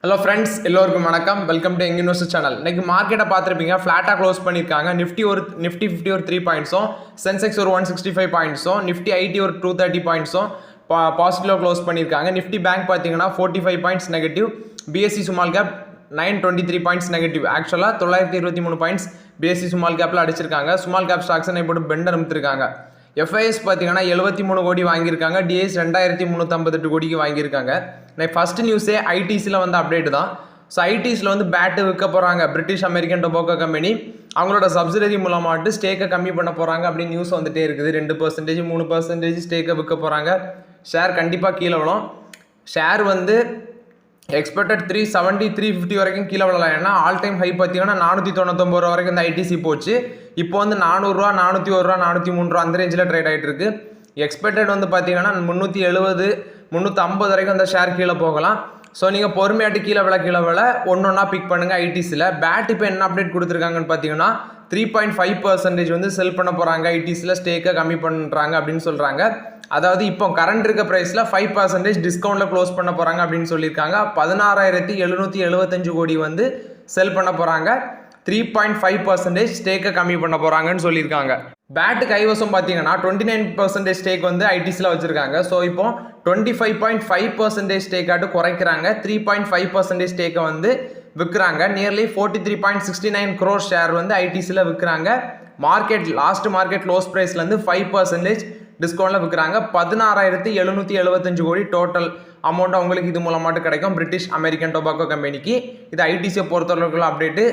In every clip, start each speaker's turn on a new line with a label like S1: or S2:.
S1: Hello friends, எல்லோருக்கும் வணக்கம். Welcome to university channel. இன்னைக்கு மார்க்கெட்டை பார்த்துருப்பீங்க, ஃப்ளாட்டாக க்ளோஸ் பண்ணியிருக்காங்க. நிஃப்டி 50 ஒரு 3 பாயிண்ட்ஸும், சென்செக்ஸ் ஒரு 165 பாயிண்ட்ஸும், நிஃப்டி ஐடி ஒரு 230 பாயிண்ட்ஸும் பாசிட்டிவாக க்ளோஸ் பண்ணியிருக்காங்க. நிஃப்டி பேங்க் பார்த்தீங்கன்னா 45 points negative, BSc small cap 923 points negative. ஆக்சுவலாக 923 பாயிண்ட்ஸ் பிஎஸ்சி ஸ்மால் கேப்பில் அடிச்சிருக்காங்க. ஸ்மால் கேப் ஸ்டாக்ஸை இப்போ பெண்ட் அனுப்பிச்சிருக்காங்க. எஃப்ஐஎஸ் பார்த்தீங்கன்னா 73 கோடி வாங்கியிருக்காங்க. டிஎஸ் 2358 கோடிக்கு வாங்கியிருக்காங்க. ஃபர்ஸ்ட் நியூஸே ஐடிஸில் வந்து அப்டேட் தான். ஸோ ஐடிஸில் வந்து பேட்டு விற்க போகிறாங்க. பிரிட்டிஷ் அமெரிக்கன் டொபாக்கோ கம்பெனி அவங்களோட சப்சிடரி மூலமாட்டு ஸ்டேக்கை கம்மி பண்ண போகிறாங்க அப்படின்னு நியூஸ் வந்துட்டே இருக்குது. 2% 3% ஸ்டேக்கை விற்க போகிறாங்க. ஷேர் கண்டிப்பாக கீழே விழும். ஷேர் வந்து எக்ஸ்பெக்டட் 370 350 வரைக்கும் கீழே விழலாம். ஏன்னா ஆல் டைம் ஹை பார்த்தீங்கன்னா 499 ரூபா வரைக்கும் இந்த ஐடிசி போச்சு. இப்போ வந்து 400 ரூபா 401 ரூபா 403 ரூபா அந்த ரேஞ்சில் ட்ரேட் ஆகிட்டு இருக்கு. எக்ஸ்பெக்டட் வந்து பார்த்தீங்கன்னா 370 350 வரைக்கும் அந்த ஷேர் கீழே போகலாம். ஸோ நீங்கள் பொறுமையாட்டு கீழே விழ ஒன்றா பிக் பண்ணுங்கள். ஐடிஸில் பேட் இப்போ என்ன அப்டேட் கொடுத்துருக்காங்கன்னு பார்த்தீங்கன்னா 3.5% வந்து செல் பண்ண போகிறாங்க. ஐடிஸில் ஸ்டேக்கை கம்மி பண்ணுறாங்க அப்படின்னு சொல்கிறாங்க. அதாவது இப்போ கரண்ட் இருக்க ப்ரைஸில் 5% டிஸ்கவுண்ட்டில் க்ளோஸ் பண்ண போகிறாங்க அப்படின்னு சொல்லியிருக்காங்க. 16,775 கோடி வந்து செல் பண்ண போகிறாங்க. 3.5% ஸ்டேக்கை கம்மி பண்ண போகிறாங்கன்னு சொல்லியிருக்காங்க. பேட்டு கைவசம் பார்த்தீங்கன்னா 29% ஸ்டேக் வந்து ஐடிஸில் வச்சுருக்காங்க. ஸோ இப்போ 25.5% ஸ்டேக்காட்டு குறைக்கிறாங்க. 3.5% ஸ்டேக்கை வந்து விற்கிறாங்க. நியர்லி 43.69 crore ஷேர் வந்து ஐடிஸில் விற்கிறாங்க. லாஸ்ட் மார்க்கெட் க்ளோஸ் ப்ரைஸ்லேருந்து 5% டிஸ்கவுண்ட்டில் விற்கிறாங்க. 16,775 கோடி டோட்டல் அமௌண்ட் அவங்களுக்கு இது மூலமாட்டு கிடைக்கும் பிரிட்டிஷ் அமெரிக்கன் டொபாக்கோ கம்பெனிக்கு. இது ஐடிசியை பொறுத்தவரைக்குள்ள அப்டேட்டு.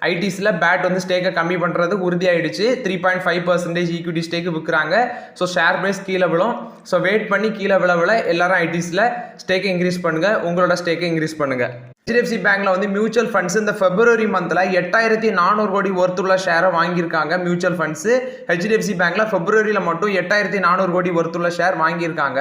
S1: ஐடிஸில் பேட் வந்து ஸ்டேக்கை கம்மி பண்ணுறதுக்கு உறுதியாகிடுச்சு. 3.5% ஈக்விட்டி ஸ்டேக்கு விற்கிறாங்க. ஸோ ஷேர் ப்ரைஸ் கீழே விழும். ஸோ வெயிட் பண்ணி கீழே விழ எல்லாரும் ஐடிஸில் ஸ்டேக்கை இன்க்ரீஸ் பண்ணுங்கள். உங்களோட ஸ்டேக்கை இன்க்ரீஸ் பண்ணுங்கள். ஹெச்டிஎஃப்சி பேங்க்ல வந்து மியூச்சுவல் ஃபண்ட்ஸ் இந்த பிப்ரவரி மந்த்ல 8400 கோடி ஒர்த்துள்ள ஷேரை வாங்கியிருக்காங்க. மியூச்சுவல் ஃபண்ட்ஸ் ஹெச்டிஎஃப்சி பேங்க்ல பிப்ரவரியில மட்டும் 8400 கோடி ஒர்த்துள்ள ஷேர் வாங்கியிருக்காங்க.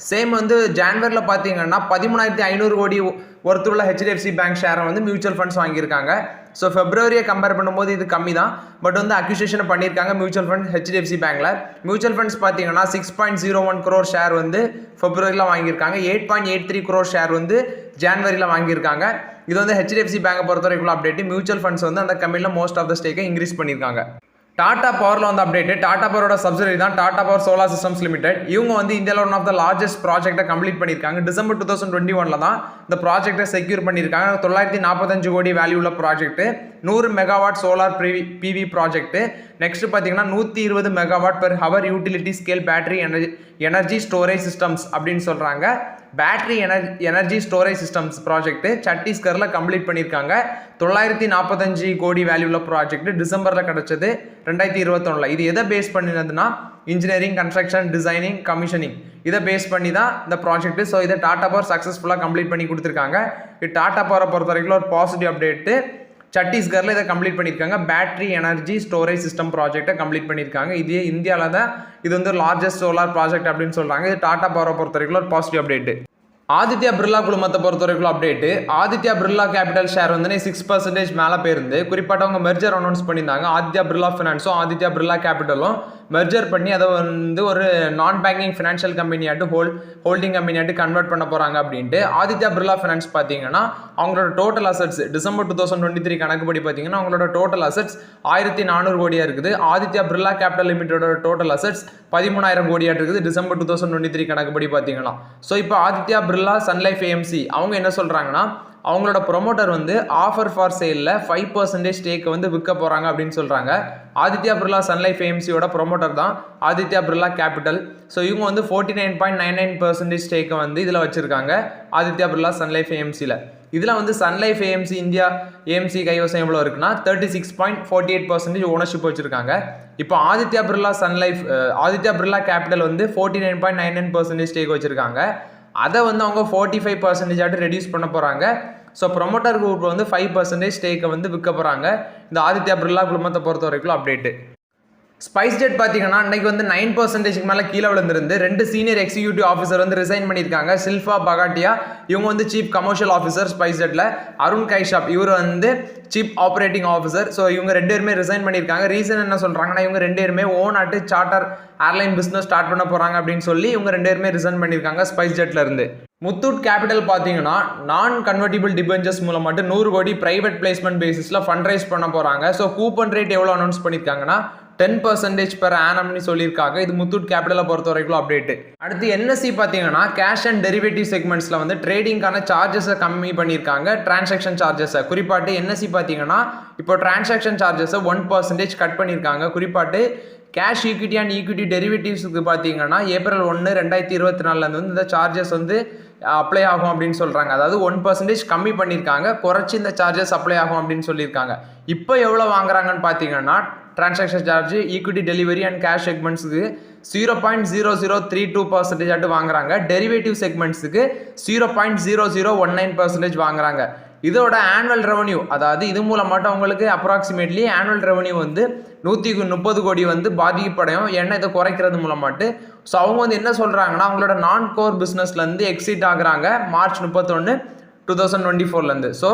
S1: சேம் வந்து ஜான்வரியில் பார்த்தீங்கன்னா 13,500 கோடி ஒர்த்துள்ள ஹெச்டிஎஃப்சி பேங்க் ஷேரை வந்து மியூச்சுவல் ஃபண்ட்ஸ் வாங்கியிருக்காங்க. ஸோ பிப்ரவரியை கம்பேர் பண்ணும்போது இது கம்மி தான். பட் வந்து அக்யூசியேஷன் பண்ணியிருக்காங்க மியூச்சுவல் ஃபண்ட் ஹெச்டிஎஃப்சி பேங்க்ல. மியூச்சுவல் ஃபண்ட்ஸ் பார்த்தீங்கன்னா 6.01 crore ஷேர் வந்து பிப்ரவரியில் வாங்கியிருக்காங்க. 8.83 crore ஷேர் வந்து ஜான்வரியில் வாங்கியிருக்காங்க. இது வந்து ஹெச்டிஎஃப்சி பேங்கை பொறுத்தவரைக்குள்ள அப்டேட். மியூச்சுவல் ஃபண்ட்ஸ் வந்து அந்த கம்பெனியில் மோஸ்ட் ஆஃப் த ஸ்டேக்கை இன்க்ரீஸ் பண்ணியிருக்காங்க. டாடா பவரில் வந்து அப்டேட். டாடா பவரோட சப்சிடரி தான் Tata power solar systems limited. இவங்க வந்து இந்தியாவில் ஒன் ஆஃப் த லார்ஜஸ்ட் ப்ராஜெக்டை கம்ப்ளீட் பண்ணியிருக்காங்க. டிசம்பர் 2021 தான் இந்த ப்ராஜெக்டை செக்யூர் பண்ணியிருக்காங்க. 945 கோடி வேல்யூ உள்ள project. 100 megawatt solar PV project. Next பார்த்தீங்கன்னா 120 megawatt per hour utility scale battery energy storage systems அப்படின்னு சொல்கிறாங்க. Battery energy storage systems project சத்தீஸ்கரில் கம்ப்ளீட் பண்ணியிருக்காங்க. 945 கோடி வேல்யூ உள்ள ப்ராஜெக்ட் டிசம்பரில் கிடச்சது 2021. இது எதை பேஸ் பண்ணினதுன்னா இன்ஜினியரிங், கன்ஸ்ட்ரக்ஷன், டிசைனிங், கமிஷனிங் இதை பேஸ் பண்ணி தான் இந்த ப்ராஜெக்ட். ஸோ இதை டாடா பவர் சக்ஸஸ்ஃபுல்லாக கம்ப்ளீட் பண்ணி கொடுத்துருக்காங்க. இது டாடா பவரை பொறுத்த வரைக்கும் ஒரு பாசிட்டிவ் அப்டேட்டு. சத்தீஸ்கரில் இதை கம்ப்ளீட் பண்ணியிருக்காங்க. பேட்டரி எனர்ஜி ஸ்டோரேஜ் சிஸ்டம் ப்ராஜெக்டை கம்ப்ளீட் பண்ணியிருக்காங்க. இது இந்தியாவில் தான் இது வந்து லார்ஜஸ்ட் சோலார் ப்ராஜெக்ட் அப்படின்னு சொல்கிறாங்க. இது டாடா பவரை பொறுத்த வரைக்கும் ஒரு பாசிட்டிவ் அப்டேட்டு. ஆதித்யா பிர்லா குழுமத்தை பொறுத்த வரைக்கும் update. Aditya Birla capital share வந்து 6% மேலே போயிருந்து. குறிப்பாக அவங்க மெர்ஜர் அனௌன்ஸ் பண்ணியிருந்தாங்க. ஆதித்யா பிர்லா ஃபினான்ஸும் ஆதித்யா பிர்லா கேபிட்டலும் மெர்ஜர் பண்ணி அதை வந்து ஒரு நான் பேங்கிங் ஃபினான்ஷியல் கம்பெனியாட்டு ஹோல்டிங் கம்பெனியாட்டு கன்வெர்ட் பண்ண போகிறாங்க அப்படின்ட்டு. ஆதித்யா பிர்லா ஃபினான்ஸ் பார்த்தீங்கன்னா அவங்களோட டோட்டல் அசட்ஸ் டிசம்பர் 2023 கணக்குப்படி பார்த்தீங்கன்னா அவங்களோட டோட்டல் அசட்ஸ் 1400 கோடியாக இருக்குது. ஆதித்யா பிர்லா கேபிட்டல் லிமிடெடோட டோட்டல் அசட்ஸ் 13,000 கோடியாக இருக்குது டிசம்பர் 2023 கணக்குப்படி பார்த்தீங்கன்னா. ஸோ இப்போ ஆதித்யா பிர்லா சன்லைஃப் ஏஎம்சி அவங்க என்ன சொல்கிறாங்கன்னா அவங்களோட ப்ரொமோட்டர் வந்து ஆஃபர் ஃபார் சேலில் 5% ஸ்டேக்கை வந்து விற்க போகிறாங்க அப்படின்னு சொல்கிறாங்க. ஆதித்யா பிர்லா சன்லைஃப் ஏஎம்சியோட ப்ரொமோட்டர் தான் ஆதித்யா பிர்லா கேபிட்டல். ஸோ இவங்க வந்து 49.99% ஸ்டேக்கை வந்து இதில் வச்சுருக்காங்க ஆதித்யா பிர்லா சன்லைஃப் ஏஎம்சியில். இதில் வந்து சன்லைஃப் ஏஎம்சி இந்தியா ஏஎம்சி கைவசம் எவ்வளோ இருக்குன்னா 36.48% ஓனர்ஷிப் வச்சுருக்காங்க. இப்போ ஆதித்யா பிர்லா கேபிட்டல் வந்து 49.99% ஸ்டேக் வச்சுருக்காங்க. அதை வந்து அவங்க 45% ஆட்டு ரெடியூஸ் பண்ண போகிறாங்க. ஸோ ப்ரொமோட்டர் குரூப் வந்து 5% ஸ்டேக்கை வந்து விற்க போகிறாங்க. இந்த ஆதித்யா பிர்லா குழுமத்தை பொறுத்த வரைக்கும் அப்டேட்டு. ஸ்பைஸ் ஜெட் பார்த்தீங்கன்னா இன்னைக்கு வந்து 9% மேலே கீழே விழுந்திருந்து 2 சீனியர் எக்ஸிக்யூட்டிவ் ஆஃபீஸர் வந்து ரிசைன் பண்ணியிருக்காங்க. ஷில்பா பகாட்டியா இவங்க வந்து சீஃப் கமர்ஷியல் ஆஃபீஸர் ஸ்பைஸ் ஜெட்டில். அருண் கைஷாப் இவர் வந்து சீஃப் ஆப்ரேட்டிங் ஆஃபீஸர். ஸோ இவங்க 2 பேருமே ரிசைன் பண்ணியிருக்காங்க. ரீசன் என்ன சொல்கிறாங்கன்னா இவங்க 2 பேருமே ஓன் ஆட்டு சார்ட்டர் ஏர்லைன் பிஸ்னஸ் ஸ்டார்ட் பண்ண போகிறாங்க அப்படின்னு சொல்லி இவங்க 2 பேருமே ரிசைன் பண்ணியிருக்காங்க ஸ்பைஸ் ஜெட்டில் இருந்து. முத்தூட் கேபிட்டல் பார்த்தீங்கன்னா நான் கன்வெர்ட்டிபிள் டிபெஞ்சர்ஸ் மூலம் மட்டும் 100 கோடி பிரைவேட் பிளேஸ்மெண்ட் பேசிஸில் ஃபண்ட் ரைஸ் பண்ண போகிறாங்க. ஸோ கூப்பன் ரேட் எவ்வளோ அனௌன்ஸ் பண்ணியிருக்காங்கன்னா 10% per annumனு சொல்லியிருக்காங்க. இது முத்தூட் கேபிட்டலை பொறுத்த வரைக்கும் அப்டேட். அடுத்து என்எஸ்சி பார்த்தீங்கன்னா கேஷ் அண்ட் டெரிவேட்டிவ் செக்மெண்ட்ஸில் வந்து ட்ரேடிங்கான சார்ஜஸை கம்மி பண்ணியிருக்காங்க, டிரான்சாக்ஷன் சார்ஜஸை. குறிப்பாட்டு என்எஸ்சி பார்த்தீங்கன்னா இப்போ டிரான்சாக்ஷன் சார்ஜஸை 1% கட் பண்ணியிருக்காங்க. குறிப்பாட்டு கேஷ் ஈக்விட்டி அண்ட் ஈக்விட்டி டெரிவேட்டிவ்ஸுக்கு பார்த்தீங்கன்னா April 1, 2024 வந்து இந்த சார்ஜஸ் வந்து அப்ளை ஆகும் அப்படின்னு சொல்கிறாங்க. அதாவது 1% கம்மி பண்ணியிருக்காங்க, குறைச்சி இந்த சார்ஜஸ் அப்ளை ஆகும் அப்படின்னு சொல்லியிருக்காங்க. இப்போ எவ்வளோ வாங்குறாங்கன்னு பார்த்தீங்கன்னா transaction charge equity delivery and cash செக்மெண்ட்ஸுக்கு 0.0032% வாங்குறாங்க. டெரிவேட்டிவ் செக்மெண்ட்ஸுக்கு 0.0019% வாங்குறாங்க. இதோட ஆனுவல் ரெவன்யூ, அதாவது இது மூலம் மட்டும் அவங்களுக்கு அப்ராக்சிமேட்லி ஆனுவல் ரெவன்யூ வந்து 130 கோடி வந்து பாதிக்கப்படையும். ஏன்னா இதை குறைக்கிறது மூலமாட்டு. ஸோ அவங்க வந்து என்ன சொல்கிறாங்கன்னா அவங்களோட நான் கோர் பிஸ்னஸ்லேருந்து எக்ஸிட் ஆகுறாங்க March 31, 2024. ஸோ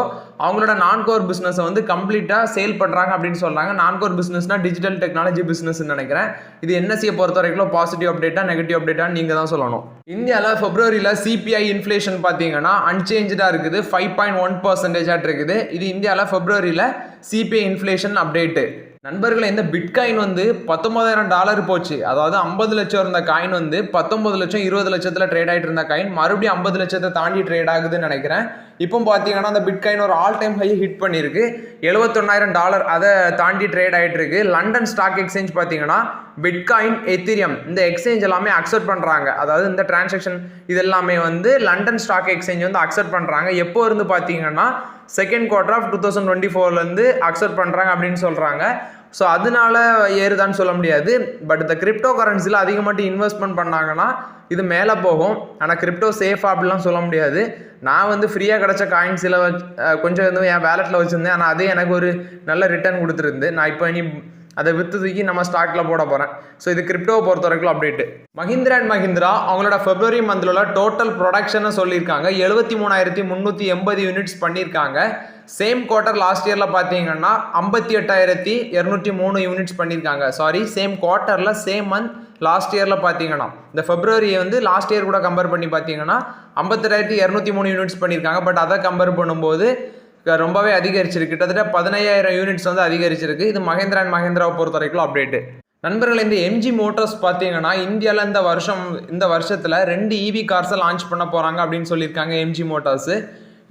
S1: அவங்களோட நான் கோர் பிஸ்னஸை வந்து கம்ப்ளீட்டாக சேல் பண்ணுறாங்க அப்படின்னு சொல்கிறாங்க. நான் கோர் பிஸ்னஸ்னால் டிஜிட்டல் டெக்னாலஜி பிஸ்னஸ்ன்னு நினைக்கிறேன். இது என்எஸ்சியை பொறுத்த வரைக்கும் பாசிட்டிவ் அப்டேட்டா நெகட்டிவ் அப்டேட்டா நீங்கள் தான் சொல்லணும். இந்தியாவில் பிப்ரவரியில் சிபிஐ இன்ஃப்ளேஷன் பார்த்தீங்கன்னா அன்சேஞ்சாக இருக்குது, 5.1% இருக்குது. இது இந்தியாவில் பிப்ரவரியில் சிபிஐ இன்ஃப்ளேஷன் அப்டேட்டு. நண்பர்களே, இந்த பிட்காயின் வந்து $19,000 போச்சு. அதாவது 50 லட்சம் இருந்த காயின் வந்து 19 லட்சம் 20 லட்சத்தில் ட்ரேட் ஆகிட்டு இருந்த காயின் மறுபடியும் 50 லட்சத்தை தாண்டி ட்ரேட் ஆகுதுன்னு நினைக்கிறேன். இப்போ பார்த்தீங்கன்னா அந்த பிட்காயின் ஒரு ஆல் டைம் ஹை ஹிட் பண்ணியிருக்கு, $71,000 அதை தாண்டி ட்ரேட் ஆகிட்டு இருக்கு. லண்டன் ஸ்டாக் எக்ஸ்சேஞ்ச் பார்த்தீங்கன்னா பிட்காயின், எத்திரியம் இந்த எக்ஸ்சேஞ்ச் எல்லாமே அக்செப்ட் பண்ணுறாங்க. அதாவது இந்த டிரான்சாக்ஷன் இது எல்லாமே வந்து லண்டன் ஸ்டாக் எக்ஸ்சேஞ்ச் வந்து அக்செப்ட் பண்ணுறாங்க. எப்போ இருந்து பார்த்தீங்கன்னா செகண்ட் குவார்டர் ஆஃப் 2024 அக்செப்ட் பண்ணுறாங்க அப்படின்னு சொல்கிறாங்க. ஸோ அதனால ஏறுதான்னு சொல்ல முடியாது. பட் இந்த கிரிப்டோ கரன்சியில் அதிகமாட்டு இன்வெஸ்ட்மெண்ட் பண்ணாங்கன்னா இது மேலே போகும். ஆனால் கிரிப்டோ சேஃபாக அப்படிலாம் சொல்ல முடியாது. நான் வந்து ஃப்ரீயாக கிடச்ச காயின்ஸில் கொஞ்சம் வந்து என் வேலெட்டில் வச்சுருந்தேன். ஆனால் அதே எனக்கு ஒரு நல்ல ரிட்டர்ன் கொடுத்துருந்து. நான் இப்போ இனி அதை விற்று தூக்கி நம்ம ஸ்டாக்கில் போட போகிறேன். ஸோ இது கிரிப்டோவை பொறுத்த வரைக்கும் அப்டேட்டு. மஹிந்திரா அண்ட் மஹிந்திரா அவங்களோட February மந்தில் டோட்டல் ப்ரொடக்ஷனை சொல்லியிருக்காங்க. 73,380 யூனிட்ஸ் பண்ணியிருக்காங்க. சேம் குவார்ட்டர் லாஸ்ட் இயரில் பார்த்தீங்கன்னா 58,203 யூனிட்ஸ் பண்ணியிருக்காங்க. சாரி, சேம் குவார்ட்டரில் சேம் மந்த் லாஸ்ட் இயரில் பார்த்தீங்கன்னா இந்த February வந்து லாஸ்ட் இயர் கூட கம்பேர் பண்ணி பார்த்தீங்கன்னா 58,203 யூனிட்ஸ் பண்ணியிருக்காங்க. பட் அதை கம்பேர் பண்ணும்போது ரொம்பவே அதிகரிச்சிருக்கு, கிட்டத்தட்ட 15,000 யூனிட்ஸ் வந்து அதிகரிச்சிருக்கு. இது மஹிந்திரா அண்ட் மஹிந்திராவை பொறுத்த வரைக்கும் அப்டேட்டு. நண்பர்கள், இந்த எம்ஜி மோட்டார்ஸ் பார்த்தீங்கன்னா இந்தியாவில் இந்த வருஷத்தில் 2 EV கார்ஸை லான்ச் பண்ண போகிறாங்க அப்படின்னு சொல்லியிருக்காங்க எம்ஜி மோட்டார்ஸு.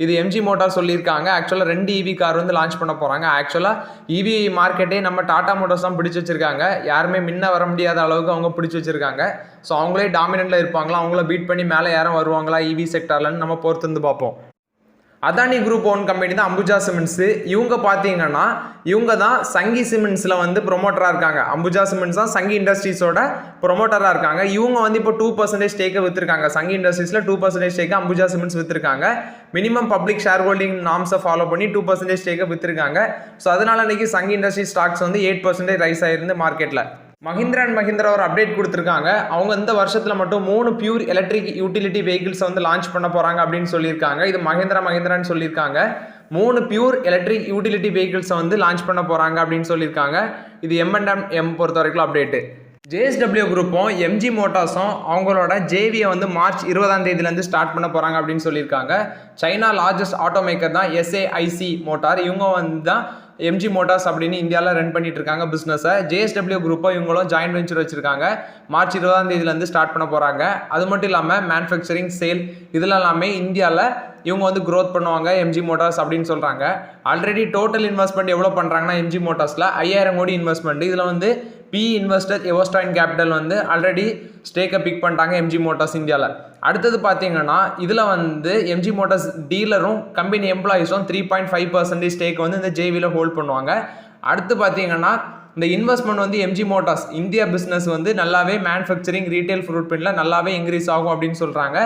S1: இது எம்ஜி மோட்டார்ஸ் சொல்லியிருக்காங்க. ஆக்சுவலாக 2 EV கார் வந்து லான்ச் பண்ண போகிறாங்க. ஆக்சுவலாக EV மார்க்கெட்டே நம்ம டாடா மோட்டார்ஸ் தான் பிடிச்சி வச்சிருக்காங்க. யாருமே முன்ன வர முடியாத அளவுக்கு அவங்க பிடிச்சி வச்சிருக்காங்க. ஸோ அவங்களே டாமினெண்ட்டில் இருப்பாங்களா, அவங்கள பீட் பண்ணி மேலே யாரும் வருவாங்களா EV செக்டார்லன்னு நம்ம பொறுத்து வந்து பார்ப்போம். அதானி குரூப் ஓன் கம்பெனி தான் அம்புஜா சிமெண்ட்ஸு. இவங்க பார்த்தீங்கன்னா இவங்க தான் சங்கி சிமெண்ட்ஸில் வந்து ப்ரொமோட்டராக இருக்காங்க. அம்புஜா சிமெண்ட்ஸ் தான் சங்கி இண்டஸ்ட்ரீஸோட ப்ரொமோட்டராக இருக்காங்க. இவங்க வந்து இப்போ 2% ஸ்டேக்கை விற்றுருக்காங்க. சங்கி இண்டஸ்ட்ரீஸில் 2% ஸ்டேக்கை அம்புஜா சிமெண்ட்ஸ் விற்றுருக்காங்க. மினிமம் பப்ளிக் ஷேர் ஹோல்டிங் நார்ம்ஸை ஃபாலோ பண்ணி 2% ஸ்டேக்கை விற்றுருக்காங்க. ஸோ அதனால் இன்றைக்கி சங்கி இண்டஸ்ட்ரி ஸ்டாக்ஸ் வந்து 8% ரைஸ் ஆகிருந்து மார்க்கெட்டில். மஹிந்திரா அண்ட் மஹிந்திரா ஒரு அப்டேட் கொடுத்துருக்காங்க. அவங்க இந்த வருஷத்தில் மட்டும் 3 பியூர் எலக்ட்ரிக் யூட்டிலிட்டி வெஹிக்கிள்ஸ் வந்து லான்ச் பண்ண போகிறாங்க அப்படின்னு சொல்லியிருக்காங்க. இது மஹிந்திரான்னு சொல்லியிருக்காங்க. 3 பியூர் எலக்ட்ரிக் யூட்டிலிட்டி வெஹிக்கிள்ஸை வந்து லான்ச் பண்ண போகிறாங்க அப்படின்னு சொல்லியிருக்காங்க. இது M&M பொறுத்த வரைக்கும் அப்டேட்டு. JSW குரூப்பும் எம்ஜி மோட்டார்ஸும் அவங்களோட ஜேவியை வந்து March 20 ஸ்டார்ட் பண்ண போகிறாங்க அப்படின்னு சொல்லியிருக்காங்க. சைனா லார்ஜஸ்ட் ஆட்டோமேக்கர் தான் SAIC மோட்டார். இவங்க வந்து தான் எம்ஜி மோட்டார்ஸ் அப்படின்னு இந்தியாவில் ரன் பண்ணிட்டு இருக்காங்க பிஸ்னஸை. JSW குரூப்பை இவங்களும் ஜாயின்ட் வெஞ்சர் வச்சுருக்காங்க. March 20 ஸ்டார்ட் பண்ண போகிறாங்க. அது மட்டும் இல்லாமல் மேனுஃபேக்சரிங், சேல் இதில் எல்லாமே இந்தியாவில் இவங்க வந்து க்ரோத் பண்ணுவாங்க எம்ஜி மோட்டார்ஸ் அப்படின்னு சொல்கிறாங்க. ஆல்ரெடி டோட்டல் இன்வெஸ்ட்மெண்ட் எவ்வளோ பண்ணுறாங்கன்னா எம்ஜி மோட்டார்ஸில் 5,000 கோடி இன்வெஸ்ட்மெண்ட். இதில் வந்து இன்வெஸ்டர் எவர்ஸ்டாயின் கேபிட்டல் வந்து ஆல்ரெடி ஸ்டேக்கை பிக் பண்ணிட்டாங்க எம்ஜி மோட்டார்ஸ் இந்தியாவில். அடுத்தது பார்த்தீங்கன்னா இதில் வந்து எம்ஜி மோட்டார்ஸ் டீலரும் கம்பெனி எம்ப்ளாயிஸும் 3.5% ஸ்டேக் வந்து இந்த ஜேவியில் ஹோல்ட் பண்ணுவாங்க. அடுத்து பார்த்தீங்கன்னா இந்த இன்வெஸ்ட்மெண்ட் வந்து எம்ஜி மோட்டார்ஸ் இந்தியா பிஸ்னஸ் வந்து நல்லாவே மேனுஃபேக்சரிங், ரீட்டைல், ஃப்ரூட் பிரிண்டில் நல்லாவே இன்க்ரீஸ் ஆகும் அப்படின்னு சொல்கிறாங்க.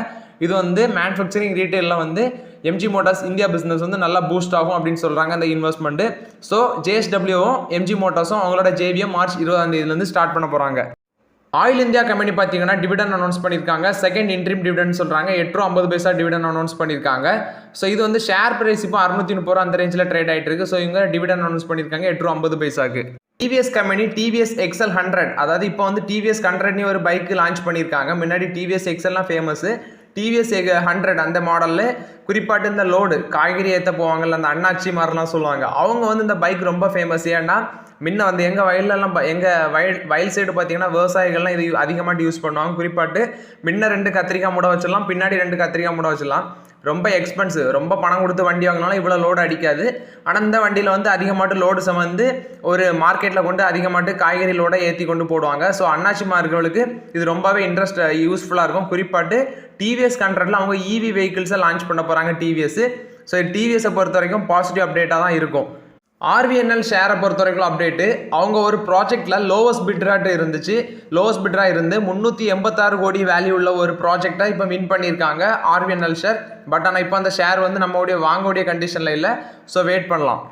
S1: இது வந்து மேனுஃபேக்சரிங், ரீட்டைலில் வந்து எம்ஜி மோட்டார்ஸ் இந்தியா பிஸ்னஸ் வந்து நல்லா பூஸ்ட் ஆகும் அப்படின்னு சொல்கிறாங்க இந்த இன்வெஸ்ட்மெண்ட்டு. ஸோ JSWவும் எம்ஜி மோட்டார்ஸும் அவங்களோட ஜேவியை March 20 ஸ்டார்ட் பண்ண போகிறாங்க. ஆயில் இந்தியா கம்பெனி பார்த்தீங்கன்னா டிவிடன் அனௌன்ஸ் பண்ணியிருக்காங்க. செகண்ட் இன்ட்ரீம் டிவிடன் சொல்கிறாங்க. 8.50 டிவிடன் அனௌன்ஸ் பண்ணியிருக்காங்க. ஸோ இது வந்து ஷேர் பிரைஸ் இப்போ 630 அந்த ரேஞ்சில் ட்ரேட் ஆகிட்டு இருக்கு. ஸோ இவங்க டிவிடன் அனௌன்ஸ் பண்ணியிருக்காங்க 8.50. டிவிஎஸ் கம்பெனி TVS XL 100, அதாவது இப்போ வந்து TVS 100 ஒரு பைக் லான்ச் பண்ணியிருக்காங்க. முன்னாடி TVS XLலாம் ஃபேமஸ். டிவிஎஸ் 100 அந்த மாடலில் குறிப்பாட்டு இந்த லோடு காய்கறி ஏற்ற போவாங்கல்ல அந்த அண்ணாச்சி மாதிரிலாம் சொல்லுவாங்க. அவங்க வந்து இந்த பைக் ரொம்ப ஃபேமஸ். ஏன்னா முன்ன வந்து எங்கள் வயல்லலாம் எங்கள் வயல் சைடு பார்த்தீங்கன்னா விவசாயிகள்லாம் இது அதிகமாக யூஸ் பண்ணுவாங்க. குறிப்பாட்டு முன்ன 2 கத்திரிக்காய் மூட வச்சிடலாம், பின்னாடி 2 கத்திரிக்காய் மூட வச்சிடலாம். ரொம்ப எக்ஸ்பென்சிவ், ரொம்ப பணம் கொடுத்து வண்டி வாங்கினாலும் இவ்வளோ லோடு அடிக்காது. ஆனால் இந்த வண்டியில் வந்து அதிகமாட்டு லோடு சுமந்து ஒரு மார்க்கெட்டில் கொண்டு அதிகமாட்டு காய்கறி லோடை ஏற்றி கொண்டு போடுவாங்க. ஸோ அண்ணாச்சி மார்களுக்கு இது ரொம்பவே யூஸ்ஃபுல்லாக இருக்கும். குறிப்பாட்டு டிவிஎஸ் 100ல அவங்க இவி வெஹிக்கிள்ஸை லான்ச் பண்ண போகிறாங்க டிவிஎஸ். ஸோ டிவிஎஸை பொறுத்த வரைக்கும் பாசிட்டிவ் அப்டேட்டாக தான் இருக்கும். ஆர்விஎன்எல் ஷேரை பொறுத்த வரைக்கும் அப்டேட்டு, அவங்க ஒரு ப்ராஜெக்டில் லோவஸ்ட் பிட்ராட்டு இருந்துச்சு. லோவஸ்ட் பிட்ராக இருந்து 386 கோடி வேல்யூ உள்ள ஒரு ப்ராஜெக்டை இப்போ வின் பண்ணியிருக்காங்க ஆர்விஎன்எல் ஷேர். பட் ஆனால் இப்போ அந்த ஷேர் வந்து நம்மளுடைய வாங்கக்கூடிய கண்டிஷனில் இல்லை. ஸோ வெயிட் பண்ணலாம்.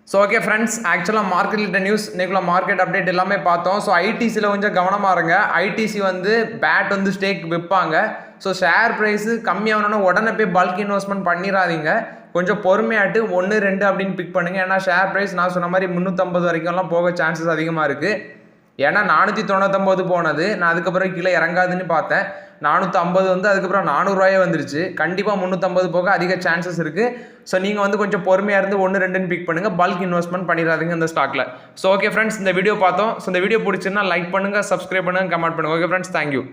S1: ஸோ ஓகே ஃப்ரெண்ட்ஸ், ஆக்சுவலாக மார்க்கெட்டில் நியூஸ் இன்னைக்குள்ள மார்க்கெட் அப்டேட் எல்லாமே பார்த்தோம். ஸோ ஐடிசியில் கொஞ்சம் கவனமாக இருங்க. ஐடிசி வந்து பேட் வந்து ஸ்டேக் விற்பாங்க. ஸோ ஷேர் ப்ரைஸு கம்மியாகணுன்னா உடனே போய் பல்க் இன்வெஸ்ட்மெண்ட் பண்ணிடாதீங்க. கொஞ்சம் பொறுமையாட்டு 1, 2 அப்படின்னு பிக் பண்ணுங்கள். ஏன்னா ஷேர் ப்ரைஸ் நான் சொன்ன மாதிரி 350 வரைக்கும்லாம் போக சான்சஸ் அதிகமாக இருக்குது. ஏன்னா 499 போனது, நான் அதுக்கப்புறம் கீழே இறங்காதுன்னு பார்த்தேன். 450 வந்து அதுக்கப்புறம் 400 ரூபாயே வந்துருச்சு. கண்டிப்பாக 350 போக அதிக சான்சஸ் இருக்குது. ஸோ நீங்கள் வந்து கொஞ்சம் பொறுமையாக இருந்து 1, 2ன்னு பிக் பண்ணுங்கள். பல்க் இன்வெஸ்ட்மெண்ட் பண்ணிடாதீங்க இந்த ஸ்டாக்கில். ஸோ ஓகே ஃப்ரெண்ட்ஸ், இந்த வீடியோ பார்த்தோம். ஸோ இந்த வீடியோ பிடிச்சிருந்தா லைக் பண்ணுங்கள், சப்ஸ்கிரைப் பண்ணுங்கள், கமெண்ட் பண்ணுங்கள். Okay friends, thank you.